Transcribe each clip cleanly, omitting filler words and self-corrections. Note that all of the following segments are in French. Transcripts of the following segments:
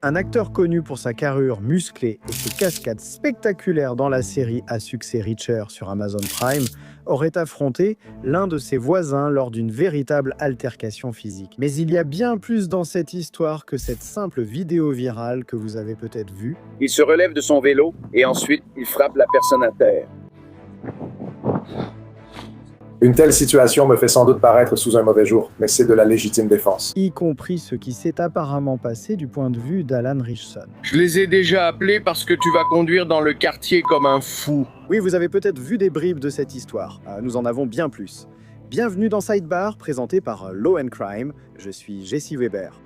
Un acteur connu pour sa carrure musclée et ses cascades spectaculaires dans la série à succès Reacher sur Amazon Prime aurait affronté l'un de ses voisins lors d'une véritable altercation physique. Mais il y a bien plus dans cette histoire que cette simple vidéo virale que vous avez peut-être vue. Il se relève de son vélo et ensuite il frappe la personne à terre. Une telle situation me fait sans doute paraître sous un mauvais jour, mais c'est de la légitime défense. Y compris ce qui s'est apparemment passé du point de vue d'Alan Richson. Je les ai déjà appelés parce que tu vas conduire dans le quartier comme un fou. Oui, vous avez peut-être vu des bribes de cette histoire. Nous en avons bien plus. Bienvenue dans Sidebar, présenté par Law & Crime. Je suis Jesse Weber.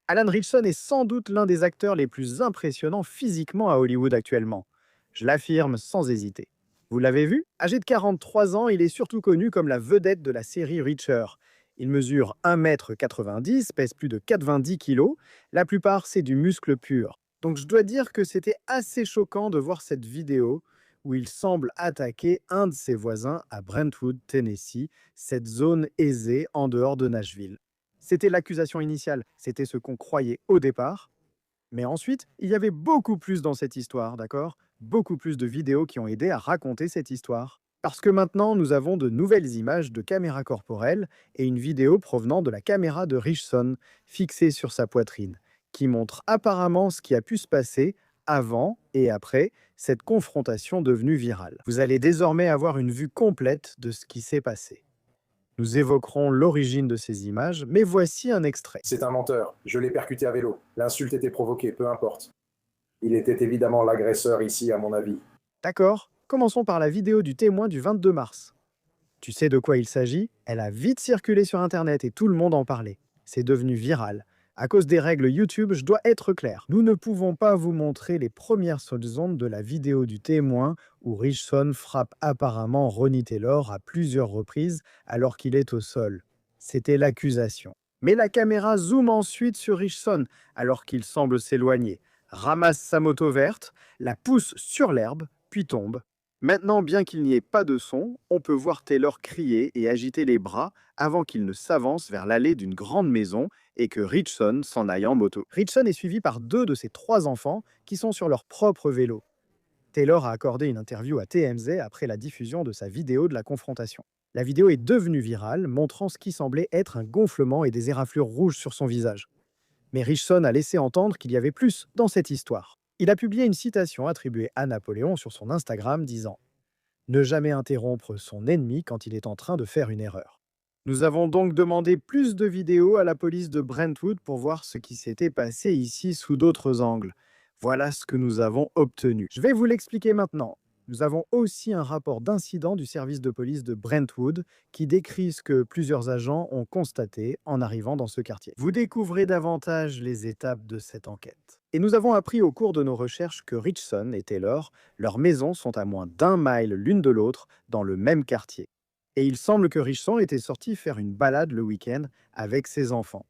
Alan Richson est sans doute l'un des acteurs les plus impressionnants physiquement à Hollywood actuellement. Je l'affirme sans hésiter. Vous l'avez vu? Âgé de 43 ans, il est surtout connu comme la vedette de la série Reacher. Il mesure 1,90 m, pèse plus de 90 kg. La plupart, c'est du muscle pur. Donc je dois dire que c'était assez choquant de voir cette vidéo où il semble attaquer un de ses voisins à Brentwood, Tennessee, cette zone aisée en dehors de Nashville. C'était l'accusation initiale, c'était ce qu'on croyait au départ. Mais ensuite, il y avait beaucoup plus dans cette histoire, d'accord? Beaucoup plus de vidéos qui ont aidé à raconter cette histoire. Parce que maintenant, nous avons de nouvelles images de caméra corporelle et une vidéo provenant de la caméra de Richson, fixée sur sa poitrine, qui montre apparemment ce qui a pu se passer avant et après cette confrontation devenue virale. Vous allez désormais avoir une vue complète de ce qui s'est passé. Nous évoquerons l'origine de ces images, mais voici un extrait. C'est un menteur. Je l'ai percuté à vélo. L'insulte était provoquée, peu importe. Il était évidemment l'agresseur ici, à mon avis. D'accord, commençons par la vidéo du témoin du 22 mars. Tu sais de quoi il s'agit? Elle a vite circulé sur Internet et tout le monde en parlait. C'est devenu viral. À cause des règles YouTube, je dois être clair. Nous ne pouvons pas vous montrer les premières secondes de la vidéo du témoin où Richson frappe apparemment Ronnie Taylor à plusieurs reprises alors qu'il est au sol. C'était l'accusation. Mais la caméra zoome ensuite sur Richson alors qu'il semble s'éloigner, ramasse sa moto verte, la pousse sur l'herbe, puis tombe. Maintenant, bien qu'il n'y ait pas de son, on peut voir Taylor crier et agiter les bras avant qu'il ne s'avance vers l'allée d'une grande maison et que Richson s'en aille en moto. Richson est suivi par 2 de ses 3 enfants qui sont sur leur propre vélo. Taylor a accordé une interview à TMZ après la diffusion de sa vidéo de la confrontation. La vidéo est devenue virale, montrant ce qui semblait être un gonflement et des éraflures rouges sur son visage. Mais Richson a laissé entendre qu'il y avait plus dans cette histoire. Il a publié une citation attribuée à Napoléon sur son Instagram disant « Ne jamais interrompre son ennemi quand il est en train de faire une erreur ». Nous avons donc demandé plus de vidéos à la police de Brentwood pour voir ce qui s'était passé ici sous d'autres angles. Voilà ce que nous avons obtenu. Je vais vous l'expliquer maintenant. Nous avons aussi un rapport d'incident du service de police de Brentwood qui décrit ce que plusieurs agents ont constaté en arrivant dans ce quartier. Vous découvrez davantage les étapes de cette enquête. Et nous avons appris au cours de nos recherches que Richson et Taylor, leurs maisons sont à moins d'1 mile l'une de l'autre dans le même quartier. Et il semble que Richson était sorti faire une balade le week-end avec ses enfants.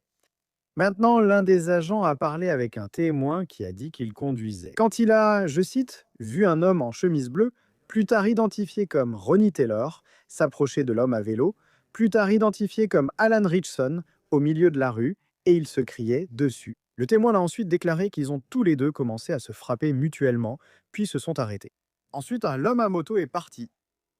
Maintenant, l'un des agents a parlé avec un témoin qui a dit qu'il conduisait. Quand il a, je cite, « vu un homme en chemise bleue, plus tard identifié comme Ronnie Taylor, s'approcher de l'homme à vélo, plus tard identifié comme Alan Richson, au milieu de la rue, et ils se criaient dessus. » Le témoin a ensuite déclaré qu'ils ont tous les deux commencé à se frapper mutuellement, puis se sont arrêtés. Ensuite, l'homme à moto est parti.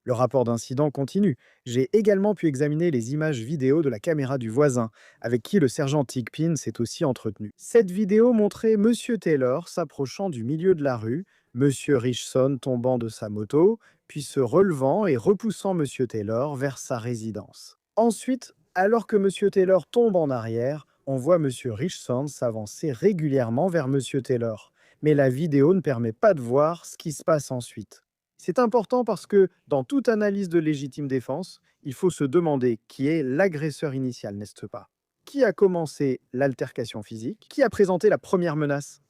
Le rapport d'incident continue. J'ai également pu examiner les images vidéo de la caméra du voisin, avec qui le sergent Thigpen s'est aussi entretenu. Cette vidéo montrait Monsieur Taylor s'approchant du milieu de la rue, Monsieur Richson tombant de sa moto, puis se relevant et repoussant Monsieur Taylor vers sa résidence. Ensuite, alors que Monsieur Taylor tombe en arrière, on voit Monsieur Richson s'avancer régulièrement vers Monsieur Taylor. Mais la vidéo ne permet pas de voir ce qui se passe ensuite. C'est important parce que, dans toute analyse de légitime défense, il faut se demander qui est l'agresseur initial, n'est-ce pas? Qui a commencé l'altercation physique? Qui a présenté la première menace?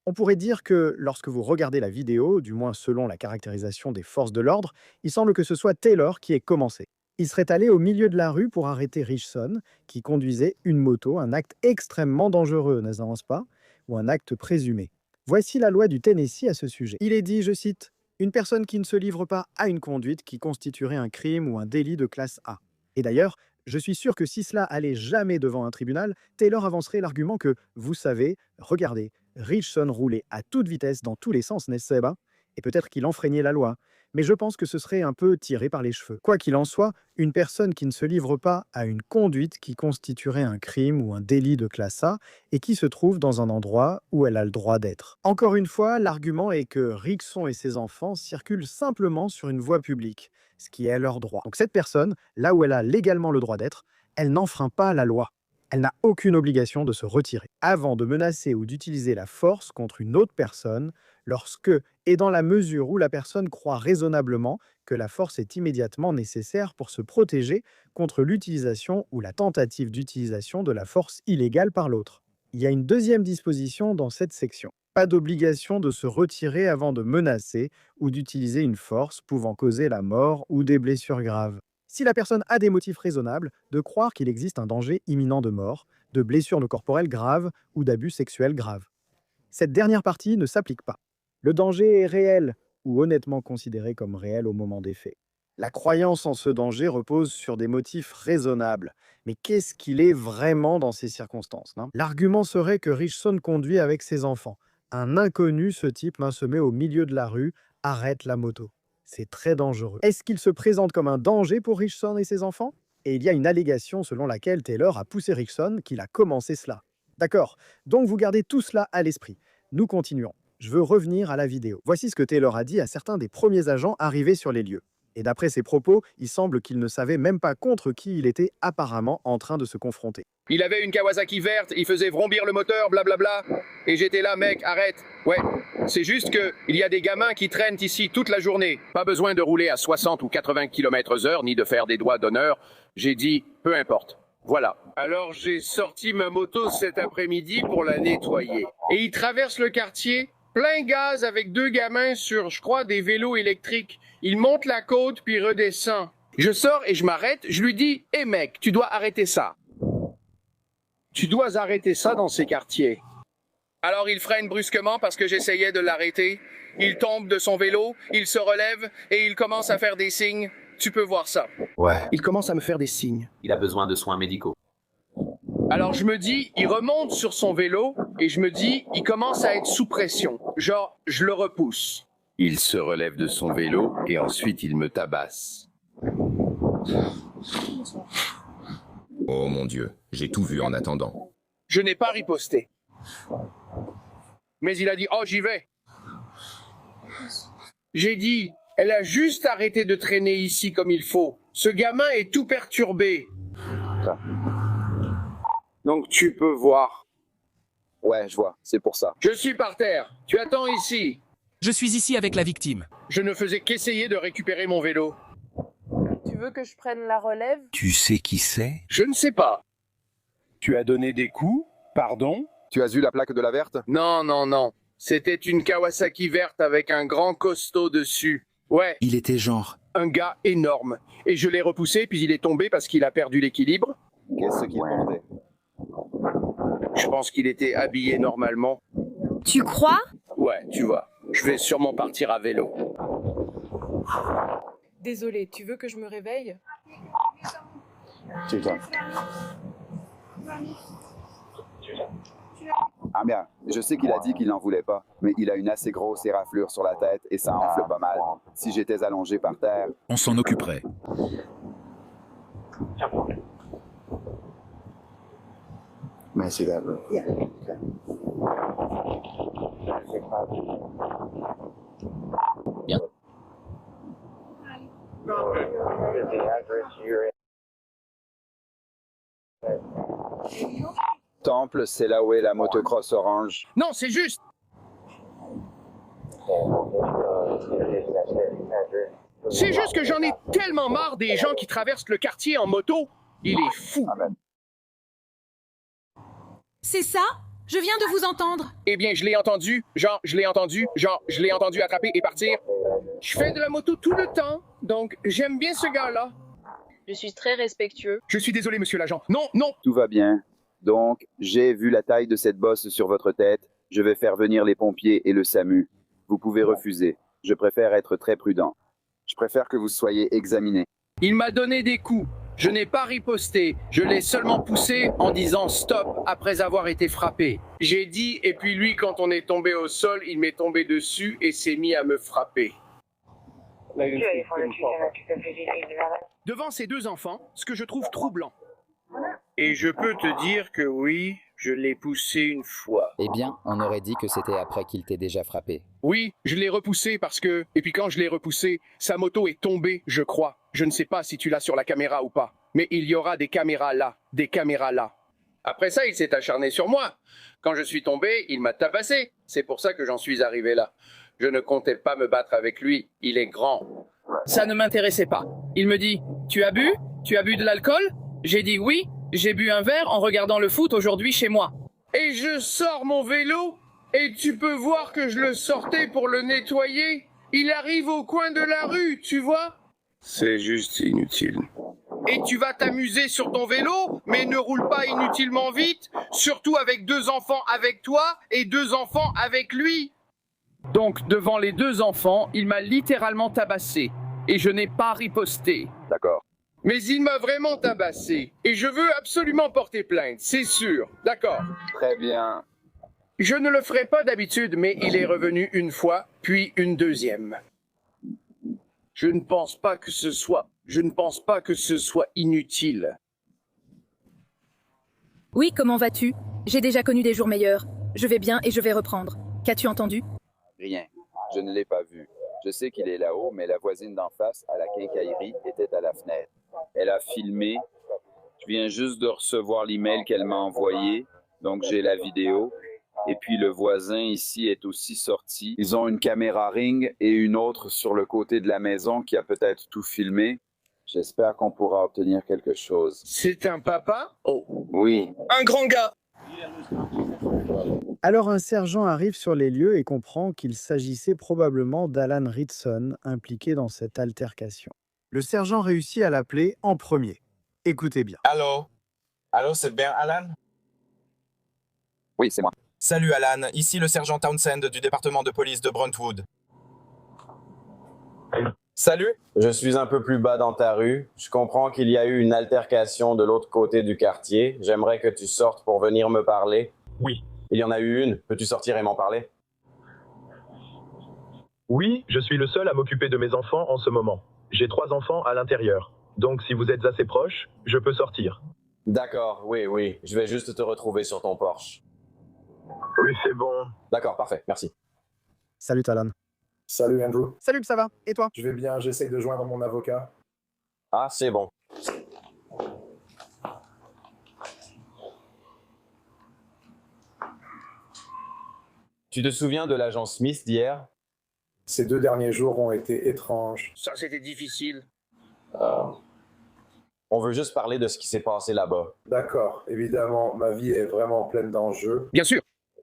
On pourrait dire que, lorsque vous regardez la vidéo, du moins selon la caractérisation des forces de l'ordre, il semble que ce soit Taylor qui ait commencé. Il serait allé au milieu de la rue pour arrêter Richson, qui conduisait une moto, un acte extrêmement dangereux, n'est-ce pas? Ou un acte présumé. Voici la loi du Tennessee à ce sujet. Il est dit, je cite, une personne qui ne se livre pas à une conduite qui constituerait un crime ou un délit de classe A. Et d'ailleurs, Je suis sûr que si cela allait jamais devant un tribunal, Taylor avancerait l'argument que, vous savez, regardez, Richson roulait à toute vitesse dans tous les sens, n'est-ce pas? Et peut-être qu'il enfreignait la loi. Mais je pense que ce serait un peu tiré par les cheveux. Quoi qu'il en soit, une personne qui ne se livre pas à une conduite qui constituerait un crime ou un délit de classe A et qui se trouve dans un endroit où elle a le droit d'être. Encore une fois, l'argument est que Rickson et ses enfants circulent simplement sur une voie publique, ce qui est leur droit. Donc cette personne, là où elle a légalement le droit d'être, elle n'enfreint pas la loi. Elle n'a aucune obligation de se retirer. Avant de menacer ou d'utiliser la force contre une autre personne, lorsque et dans la mesure où la personne croit raisonnablement que la force est immédiatement nécessaire pour se protéger contre l'utilisation ou la tentative d'utilisation de la force illégale par l'autre. Il y a une deuxième disposition dans cette section. Pas d'obligation de se retirer avant de menacer ou d'utiliser une force pouvant causer la mort ou des blessures graves. Si la personne a des motifs raisonnables de croire qu'il existe un danger imminent de mort, de blessures corporelles graves ou d'abus sexuels graves. Cette dernière partie ne s'applique pas. Le danger est réel ou honnêtement considéré comme réel au moment des faits. La croyance en ce danger repose sur des motifs raisonnables. Mais qu'est-ce qu'il est vraiment dans ces circonstances, hein? L'argument serait que Richson conduit avec ses enfants. Un inconnu, ce type, se met au milieu de la rue, arrête la moto. C'est très dangereux. Est-ce qu'il se présente comme un danger pour Richson et ses enfants? Et il y a une allégation selon laquelle Taylor a poussé Richson qu'il a commencé cela. D'accord, donc vous gardez tout cela à l'esprit. Nous continuons. Je veux revenir à la vidéo. Voici ce que Taylor a dit à certains des premiers agents arrivés sur les lieux. Et d'après ses propos, il semble qu'il ne savait même pas contre qui il était apparemment en train de se confronter. Il avait une Kawasaki verte, il faisait vrombir le moteur, blablabla. Et j'étais là, mec, arrête. Ouais, c'est juste que il y a des gamins qui traînent ici toute la journée. Pas besoin de rouler à 60 ou 80 km/h, ni de faire des doigts d'honneur. J'ai dit, peu importe. Voilà. Alors j'ai sorti ma moto cet après-midi pour la nettoyer. Et il traverse le quartier, plein gaz avec deux gamins sur, je crois, des vélos électriques. Il monte la côte puis redescend. Je sors et je m'arrête, je lui dis, hé mec, tu dois arrêter ça. Tu dois arrêter ça dans ces quartiers. Alors il freine brusquement parce que j'essayais de l'arrêter. Il tombe de son vélo, il se relève et il commence à faire des signes. Tu peux voir ça. Ouais. Il commence à me faire des signes. Il a besoin de soins médicaux. Alors je me dis, il remonte sur son vélo et je me dis, il commence à être sous pression. Genre, je le repousse. Il se relève de son vélo et ensuite il me tabasse. Oh mon Dieu, j'ai tout vu en attendant. Je n'ai pas riposté. Mais il a dit, oh j'y vais. J'ai dit, elle a juste arrêté de traîner ici comme il faut. Ce gamin est tout perturbé. Donc tu peux voir. Ouais, je vois, c'est pour ça. Je suis par terre. Tu attends ici. Je suis ici avec la victime. Je ne faisais qu'essayer de récupérer mon vélo. Tu veux que je prenne la relève? Tu sais qui c'est? Je ne sais pas. Tu as donné des coups? Pardon? Tu as eu la plaque de la verte? Non, non, non. C'était une Kawasaki verte avec un grand costaud dessus. Ouais, Il était genre... un gars énorme. Et je l'ai repoussé, puis il est tombé parce qu'il a perdu l'équilibre. Qu'est-ce qu'il portait? Je pense qu'il était habillé normalement. Tu crois? Ouais, tu vois. Je vais sûrement partir à vélo. Désolée, tu veux que je me réveille? C'est ça. Ah bien, je sais qu'il a dit qu'il n'en voulait pas, mais il a une assez grosse éraflure sur la tête et ça enfle pas mal. Si j'étais allongé par terre... On s'en occuperait. Mais c'est là. Bien. Temple, c'est là où est la motocross orange. Non, c'est juste. C'est juste que j'en ai tellement marre des gens qui traversent le quartier en moto. Il est fou. C'est ça? Je viens de vous entendre. Eh bien, je l'ai entendu, je l'ai entendu attraper et partir. Je fais de la moto tout le temps, donc j'aime bien ce gars-là. Je suis très respectueux. Je suis désolé, monsieur l'agent. Non, non. Tout va bien. Donc, j'ai vu la taille de cette bosse sur votre tête. Je vais faire venir les pompiers et le SAMU. Vous pouvez refuser. Je préfère être très prudent. Je préfère que vous soyez examiné. Il m'a donné des coups. Je n'ai pas riposté, je l'ai seulement poussé en disant stop après avoir été frappé. J'ai dit, et puis lui, quand on est tombé au sol, il m'est tombé dessus et s'est mis à me frapper. Devant ces deux enfants, ce que je trouve troublant. Et je peux te dire que oui, je l'ai poussé une fois. Eh bien, on aurait dit que c'était après qu'il t'ait déjà frappé. Oui, je l'ai repoussé parce que... Et puis quand je l'ai repoussé, sa moto est tombée, je crois. Je ne sais pas si tu l'as sur la caméra ou pas. Mais il y aura des caméras là, des caméras là. Après ça, il s'est acharné sur moi. Quand je suis tombé, il m'a tabassé. C'est pour ça que j'en suis arrivé là. Je ne comptais pas me battre avec lui. Il est grand. Ça ne m'intéressait pas. Il me dit « Tu as bu ? Tu as bu de l'alcool ?» J'ai dit « Oui, j'ai bu un verre en regardant le foot aujourd'hui chez moi. » Et je sors mon vélo et tu peux voir que je le sortais pour le nettoyer. Il arrive au coin de la rue, tu vois ? C'est juste inutile. Et tu vas t'amuser sur ton vélo, mais ne roule pas inutilement vite, surtout avec deux enfants avec toi et deux enfants avec lui. Donc, devant les deux enfants, il m'a littéralement tabassé. Et je n'ai pas riposté. D'accord. Mais il m'a vraiment tabassé. Et je veux absolument porter plainte, c'est sûr. D'accord. Très bien. Je ne le ferai pas d'habitude, mais il est revenu une fois, puis une deuxième. Je ne pense pas que ce soit inutile. Oui, comment vas-tu? J'ai déjà connu des jours meilleurs. Je vais bien et je vais reprendre. Qu'as-tu entendu? Rien. Je ne l'ai pas vu. Je sais qu'il est là-haut, mais la voisine d'en face, à la quincaillerie, était à la fenêtre. Elle a filmé. Je viens juste de recevoir l'email qu'elle m'a envoyé, donc j'ai la vidéo. Et puis le voisin ici est aussi sorti. Ils ont une caméra Ring et une autre sur le côté de la maison qui a peut-être tout filmé. J'espère qu'on pourra obtenir quelque chose. C'est un papa? Oh. Oui. Un grand gars. Alors un sergent arrive sur les lieux et comprend qu'il s'agissait probablement d'Alan Ritson impliqué dans cette altercation. Le sergent réussit à l'appeler en premier. Écoutez bien. Allô? Allô, c'est bien Alan? Oui, c'est moi. Salut Alan, ici le sergent Townsend du département de police de Brentwood. Salut? Je suis un peu plus bas dans ta rue. Je comprends qu'il y a eu une altercation de l'autre côté du quartier. J'aimerais que tu sortes pour venir me parler. Oui. Il y en a eu une. Peux-tu sortir et m'en parler? Oui, je suis le seul à m'occuper de mes enfants en ce moment. J'ai 3 enfants à l'intérieur. Donc si vous êtes assez proche, je peux sortir. D'accord, oui. Je vais juste te retrouver sur ton Porsche. Oui, c'est bon. D'accord, parfait, merci. Salut Alan. Salut Andrew. Salut, ça va? Et toi? Je vais bien, j'essaye de joindre mon avocat. Ah, c'est bon. Tu te souviens de l'agent Smith d'hier? Ces 2 derniers jours ont été étranges. Ça, c'était difficile. On veut juste parler de ce qui s'est passé là-bas. D'accord, évidemment, ma vie est vraiment pleine d'enjeux. Bien sûr.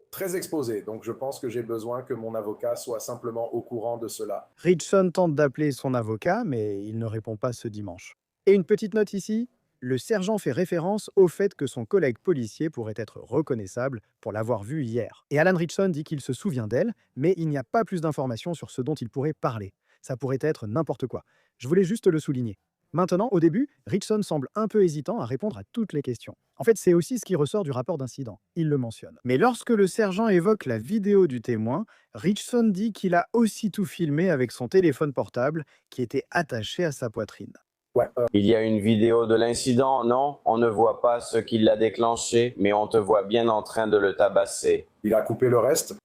Très exposé, donc je pense que j'ai besoin que mon avocat soit simplement au courant de cela. Ritson tente d'appeler son avocat, mais il ne répond pas ce dimanche. Et une petite note ici, le sergent fait référence au fait que son collègue policier pourrait être reconnaissable pour l'avoir vue hier. Et Alan Ritson dit qu'il se souvient d'elle, mais il n'y a pas plus d'informations sur ce dont il pourrait parler. Ça pourrait être n'importe quoi. Je voulais juste le souligner. Maintenant, au début, Ritson semble un peu hésitant à répondre à toutes les questions. En fait, c'est aussi ce qui ressort du rapport d'incident. Il le mentionne. Mais lorsque le sergent évoque la vidéo du témoin, Ritson dit qu'il a aussi tout filmé avec son téléphone portable qui était attaché à sa poitrine. Ouais, Il y a une vidéo de l'incident, non? On ne voit pas ce qui l'a déclenché, mais on te voit bien en train de le tabasser. Il a coupé le reste.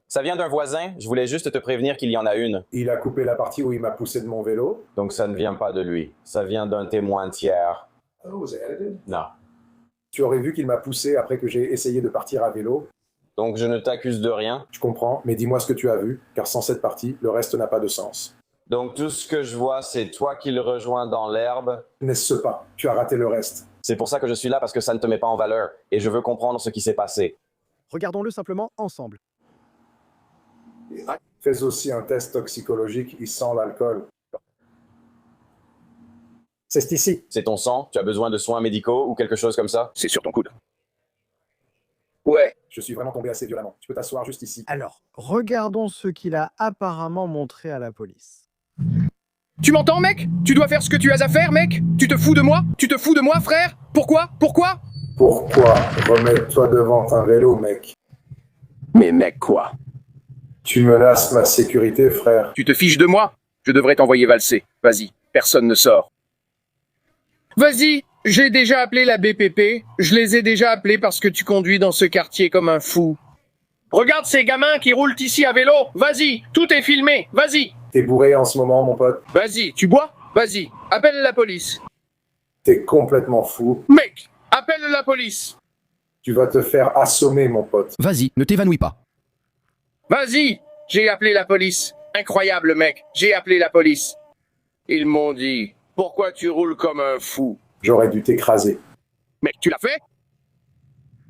Ça vient d'un voisin, je voulais juste te prévenir qu'il y en a une. Il a coupé la partie où il m'a poussé de mon vélo. Donc ça ne vient pas de lui, ça vient d'un témoin tiers. Oh, was it edited? Non. Tu aurais vu qu'il m'a poussé après que j'ai essayé de partir à vélo. Donc je ne t'accuse de rien. Je comprends, mais dis-moi ce que tu as vu, car sans cette partie, le reste n'a pas de sens. Donc tout ce que je vois, c'est toi qui le rejoins dans l'herbe. N'est-ce pas? Tu as raté le reste. C'est pour ça que je suis là, parce que ça ne te met pas en valeur. Et je veux comprendre ce qui s'est passé. Regardons-le simplement ensemble. Fais aussi un test toxicologique, il sent l'alcool. C'est ici. C'est ton sang? Tu as besoin de soins médicaux ou quelque chose comme ça? C'est sur ton coude. Ouais. Je suis vraiment tombé assez violemment. Tu peux t'asseoir juste ici. Alors, regardons ce qu'il a apparemment montré à la police. Tu m'entends, mec? Tu dois faire ce que tu as à faire, mec? Tu te fous de moi? Tu te fous de moi, frère? Pourquoi? Pourquoi? Pourquoi? Remets-toi devant un vélo, mec. Mais mec, quoi? Tu menaces ma sécurité, frère. Tu te fiches de moi? Je devrais t'envoyer valser. Vas-y, personne ne sort. Vas-y, j'ai déjà appelé la BPP. Je les ai déjà appelés parce que tu conduis dans ce quartier comme un fou. Regarde ces gamins qui roulent ici à vélo. Vas-y, tout est filmé. Vas-y. T'es bourré en ce moment, mon pote. Vas-y, tu bois? Vas-y, appelle la police. T'es complètement fou. Mec, appelle la police. Tu vas te faire assommer, mon pote. Vas-y, ne t'évanouis pas. Vas-y, j'ai appelé la police. Incroyable, mec, j'ai appelé la police. Ils m'ont dit, pourquoi tu roules comme un fou? J'aurais dû t'écraser. Mec, tu l'as fait?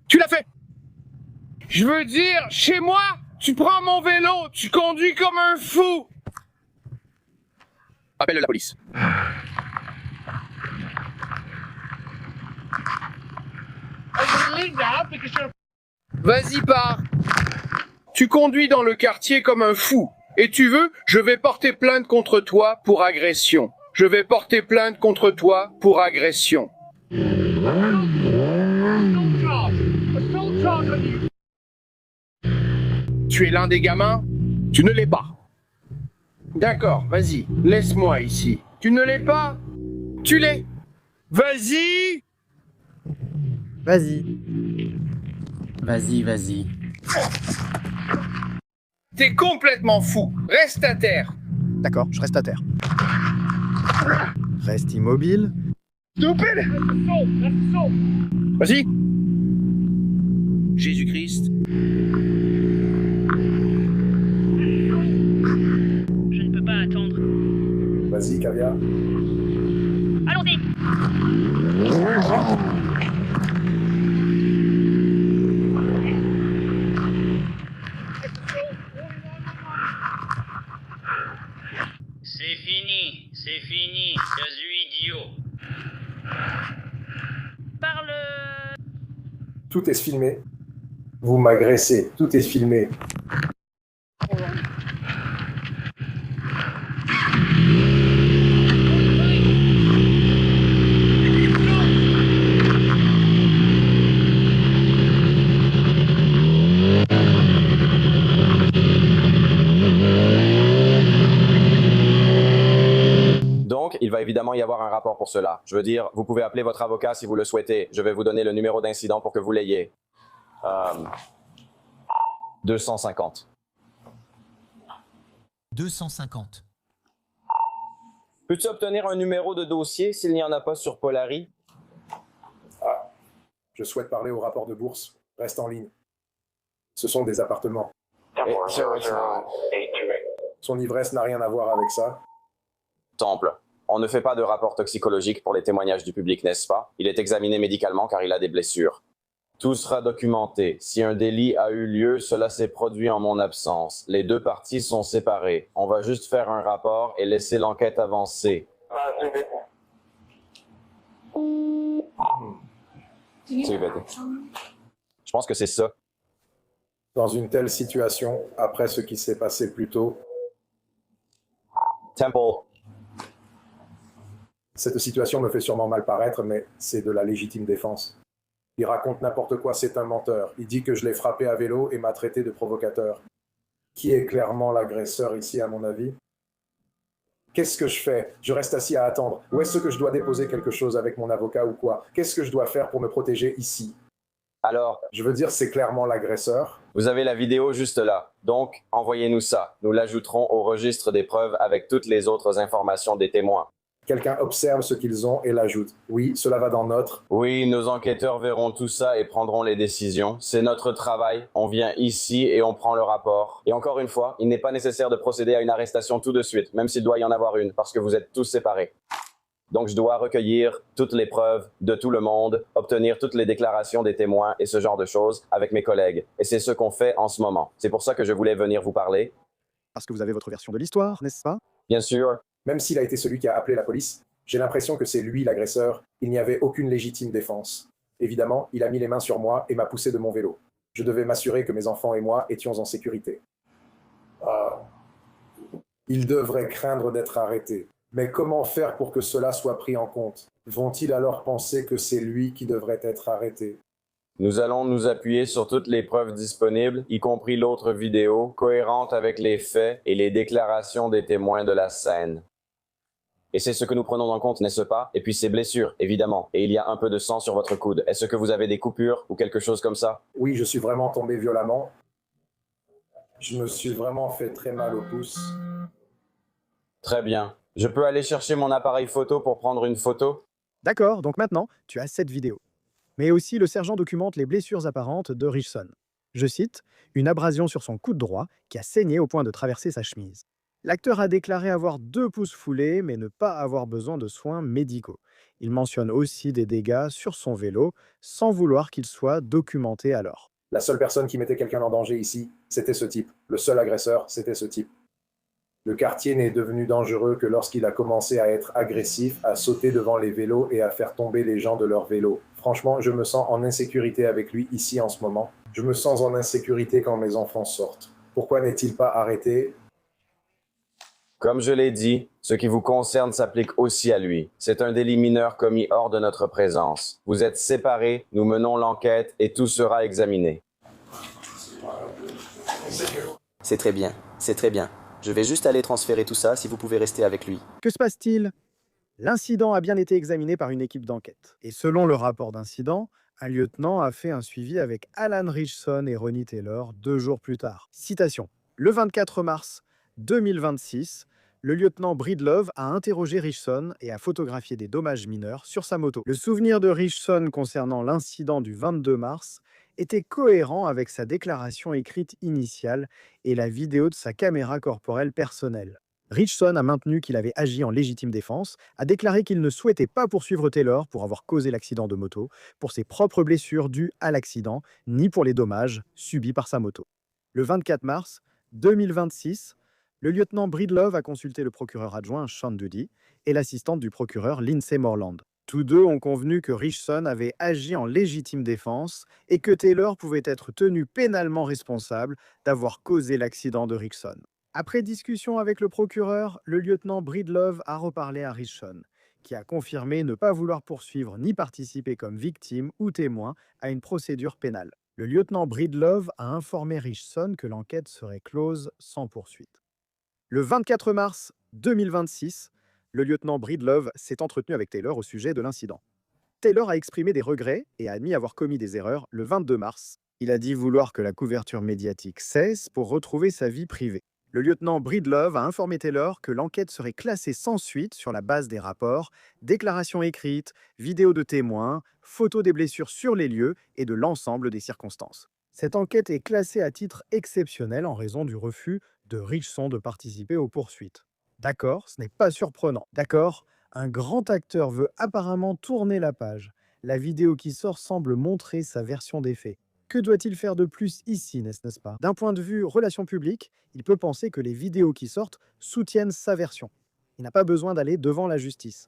Tu l'as fait? Je veux dire, chez moi, tu prends mon vélo, tu conduis comme un fou. Appelle la police. Vas-y, pars. Tu conduis dans le quartier comme un fou. Et tu veux, je vais porter plainte contre toi pour agression. Je vais porter plainte contre toi pour agression. Tu es l'un des gamins? Tu ne l'es pas. D'accord, vas-y, laisse-moi ici. Tu ne l'es pas? Tu l'es. Vas-y! Vas-y. Vas-y, vas-y. T'es complètement fou. Reste à terre. D'accord, je reste à terre. Reste immobile. Stupide! Vas-y. Jésus-Christ. Je ne peux pas attendre. Vas-y, Caviar. Allons-y. C'est fini, casu idiot. Parle. Tout est filmé. Vous m'agressez, tout est filmé. Donc, il va évidemment y avoir un rapport pour cela. Je veux dire, vous pouvez appeler votre avocat si vous le souhaitez. Je vais vous donner le numéro d'incident pour que vous l'ayez. 250. 250. Peux-tu obtenir un numéro de dossier s'il n'y en a pas sur Polari? Ah, je souhaite parler au rapport de bourse. Reste en ligne. Ce sont des appartements. Son ivresse n'a rien à voir avec ça. Temple. On ne fait pas de rapport toxicologique pour les témoignages du public, n'est-ce pas? Il est examiné médicalement car il a des blessures. Tout sera documenté. Si un délit a eu lieu, cela s'est produit en mon absence. Les deux parties sont séparées. On va juste faire un rapport et laisser l'enquête avancer. Je pense que c'est ça. Dans une telle situation, après ce qui s'est passé plus tôt, Temple. Cette situation me fait sûrement mal paraître, mais c'est de la légitime défense. Il raconte n'importe quoi, c'est un menteur. Il dit que je l'ai frappé à vélo et m'a traité de provocateur. Qui est clairement l'agresseur ici, à mon avis? Qu'est-ce que je fais? Je reste assis à attendre. Ou est-ce que je dois déposer quelque chose avec mon avocat ou quoi? Qu'est-ce que je dois faire pour me protéger ici? Alors, je veux dire, c'est clairement l'agresseur. Vous avez la vidéo juste là. Donc, envoyez-nous ça. Nous l'ajouterons au registre des preuves avec toutes les autres informations des témoins. Quelqu'un observe ce qu'ils ont et l'ajoute. Oui, cela va dans notre... Oui, nos enquêteurs verront tout ça et prendront les décisions. C'est notre travail. On vient ici et on prend le rapport. Et encore une fois, il n'est pas nécessaire de procéder à une arrestation tout de suite, même s'il doit y en avoir une, parce que vous êtes tous séparés. Donc, je dois recueillir toutes les preuves de tout le monde, obtenir toutes les déclarations des témoins et ce genre de choses avec mes collègues. Et c'est ce qu'on fait en ce moment. C'est pour ça que je voulais venir vous parler. Parce que vous avez votre version de l'histoire, n'est-ce pas? Bien sûr. Même s'il a été celui qui a appelé la police, j'ai l'impression que c'est lui l'agresseur. Il n'y avait aucune légitime défense. Évidemment, il a mis les mains sur moi et m'a poussé de mon vélo. Je devais m'assurer que mes enfants et moi étions en sécurité. Il devrait craindre d'être arrêté. Mais comment faire pour que cela soit pris en compte? Vont-ils alors penser que c'est lui qui devrait être arrêté? Nous allons nous appuyer sur toutes les preuves disponibles, y compris l'autre vidéo, cohérente avec les faits et les déclarations des témoins de la scène. Et c'est ce que nous prenons en compte, n'est-ce pas? Et puis ces blessures, évidemment. Et il y a un peu de sang sur votre coude. Est-ce que vous avez des coupures ou quelque chose comme ça? Oui, je suis vraiment tombé violemment. Je me suis vraiment fait très mal au pouce. Très bien. Je peux aller chercher mon appareil photo pour prendre une photo? D'accord, donc maintenant, tu as cette vidéo. Mais aussi, le sergent documente les blessures apparentes de Richson. Je cite, une abrasion sur son coude droit qui a saigné au point de traverser sa chemise. L'acteur a déclaré avoir 2 pouces foulés, mais ne pas avoir besoin de soins médicaux. Il mentionne aussi des dégâts sur son vélo, sans vouloir qu'ils soient documentés alors. La seule personne qui mettait quelqu'un en danger ici, c'était ce type. Le seul agresseur, c'était ce type. Le quartier n'est devenu dangereux que lorsqu'il a commencé à être agressif, à sauter devant les vélos et à faire tomber les gens de leurs vélos. Franchement, je me sens en insécurité avec lui ici en ce moment. Je me sens en insécurité quand mes enfants sortent. Pourquoi n'est-il pas arrêté? Comme je l'ai dit, ce qui vous concerne s'applique aussi à lui. C'est un délit mineur commis hors de notre présence. Vous êtes séparés, nous menons l'enquête et tout sera examiné. C'est très bien, c'est très bien. Je vais juste aller transférer tout ça si vous pouvez rester avec lui. Que se passe-t-il? L'incident a bien été examiné par une équipe d'enquête. Et selon le rapport d'incident, un lieutenant a fait un suivi avec Alan Richson et Ronnie Taylor 2 jours plus tard. Citation. Le 24 mars 2026, le lieutenant Breedlove a interrogé Richson et a photographié des dommages mineurs sur sa moto. Le souvenir de Richson concernant l'incident du 22 mars était cohérent avec sa déclaration écrite initiale et la vidéo de sa caméra corporelle personnelle. Richson a maintenu qu'il avait agi en légitime défense, a déclaré qu'il ne souhaitait pas poursuivre Taylor pour avoir causé l'accident de moto, pour ses propres blessures dues à l'accident, ni pour les dommages subis par sa moto. Le 24 mars 2026, le lieutenant Breedlove a consulté le procureur adjoint Sean Dudy et l'assistante du procureur Lindsay Morland. Tous deux ont convenu que Richson avait agi en légitime défense et que Taylor pouvait être tenu pénalement responsable d'avoir causé l'accident de Richson. Après discussion avec le procureur, le lieutenant Breedlove a reparlé à Richson, qui a confirmé ne pas vouloir poursuivre ni participer comme victime ou témoin à une procédure pénale. Le lieutenant Breedlove a informé Richson que l'enquête serait close sans poursuite. Le 24 mars 2026, le lieutenant Breedlove s'est entretenu avec Taylor au sujet de l'incident. Taylor a exprimé des regrets et a admis avoir commis des erreurs le 22 mars. Il a dit vouloir que la couverture médiatique cesse pour retrouver sa vie privée. Le lieutenant Breedlove a informé Taylor que l'enquête serait classée sans suite sur la base des rapports, déclarations écrites, vidéos de témoins, photos des blessures sur les lieux et de l'ensemble des circonstances. Cette enquête est classée à titre exceptionnel en raison du refus de Richson de participer aux poursuites. D'accord, ce n'est pas surprenant. D'accord, un grand acteur veut apparemment tourner la page. La vidéo qui sort semble montrer sa version des faits. Que doit-il faire de plus ici, n'est-ce pas? D'un point de vue relations publiques, il peut penser que les vidéos qui sortent soutiennent sa version. Il n'a pas besoin d'aller devant la justice.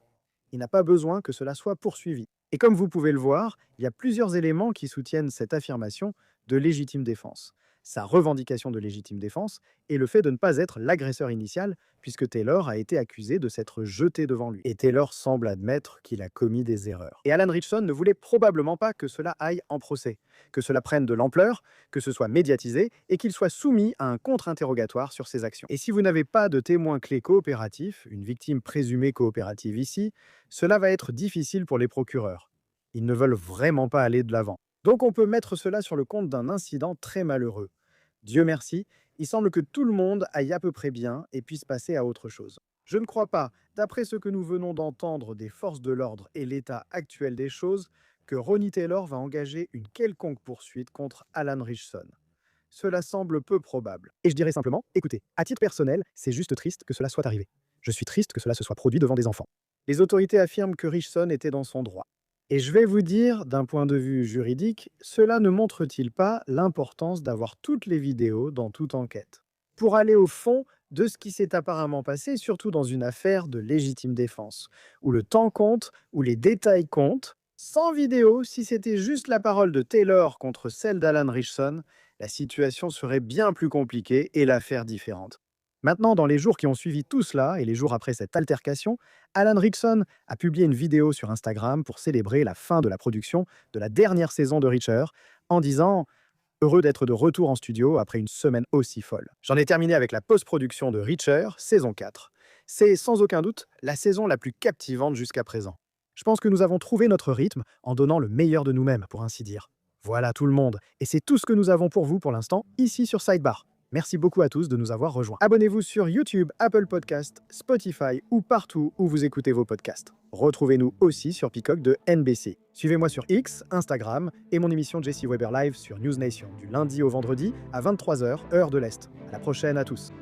Il n'a pas besoin que cela soit poursuivi. Et comme vous pouvez le voir, il y a plusieurs éléments qui soutiennent cette affirmation de légitime défense. Sa revendication de légitime défense et le fait de ne pas être l'agresseur initial, puisque Taylor a été accusé de s'être jeté devant lui. Et Taylor semble admettre qu'il a commis des erreurs. Et Alan Richson ne voulait probablement pas que cela aille en procès, que cela prenne de l'ampleur, que ce soit médiatisé et qu'il soit soumis à un contre-interrogatoire sur ses actions. Et si vous n'avez pas de témoin clé coopératif, une victime présumée coopérative ici, cela va être difficile pour les procureurs. Ils ne veulent vraiment pas aller de l'avant. Donc on peut mettre cela sur le compte d'un incident très malheureux. Dieu merci, il semble que tout le monde aille à peu près bien et puisse passer à autre chose. Je ne crois pas, d'après ce que nous venons d'entendre des forces de l'ordre et l'état actuel des choses, que Ronnie Taylor va engager une quelconque poursuite contre Alan Richson. Cela semble peu probable. Et je dirais simplement, écoutez, à titre personnel, c'est juste triste que cela soit arrivé. Je suis triste que cela se soit produit devant des enfants. Les autorités affirment que Richson était dans son droit. Et je vais vous dire, d'un point de vue juridique, cela ne montre-t-il pas l'importance d'avoir toutes les vidéos dans toute enquête? Pour aller au fond de ce qui s'est apparemment passé, surtout dans une affaire de légitime défense, où le temps compte, où les détails comptent, sans vidéo, si c'était juste la parole de Taylor contre celle d'Alan Richson, la situation serait bien plus compliquée et l'affaire différente. Maintenant, dans les jours qui ont suivi tout cela et les jours après cette altercation, Alan Rickson a publié une vidéo sur Instagram pour célébrer la fin de la production de la dernière saison de Reacher en disant « Heureux d'être de retour en studio après une semaine aussi folle. J'en ai terminé avec la post-production de Reacher, saison 4. C'est sans aucun doute la saison la plus captivante jusqu'à présent. Je pense que nous avons trouvé notre rythme en donnant le meilleur de nous-mêmes, pour ainsi dire. Voilà tout le monde, et c'est tout ce que nous avons pour vous pour l'instant, ici sur Sidebar. Merci beaucoup à tous de nous avoir rejoints. Abonnez-vous sur YouTube, Apple Podcasts, Spotify ou partout où vous écoutez vos podcasts. Retrouvez-nous aussi sur Peacock de NBC. Suivez-moi sur X, Instagram et mon émission Jesse Weber Live sur News Nation du lundi au vendredi à 23h, heure de l'Est. À la prochaine à tous.